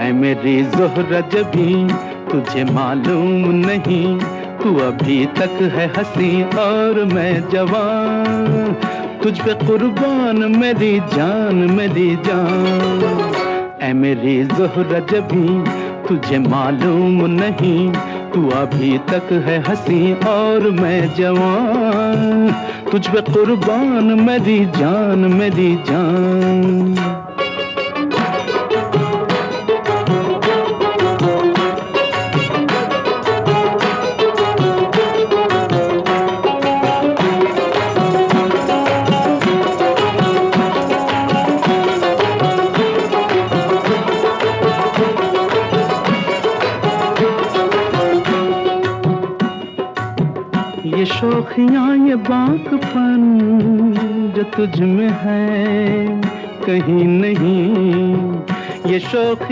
ऐ मेरी ज़ोहरा जबी तुझे मालूम नहीं, तू अभी तक है हंसी और मैं जवान, तुझ पे कुर्बान मेरी जान मेरी जान। ऐ मेरी ज़ोहरा जबी तुझे मालूम नहीं, तू अभी तक है हंसी और मैं जवान, तुझ पे कुर्बान मेरी जान मेरी जान। ये शौखियाँ ये बाकपन जो तुझ में है कहीं नहीं, ये शौखियाँ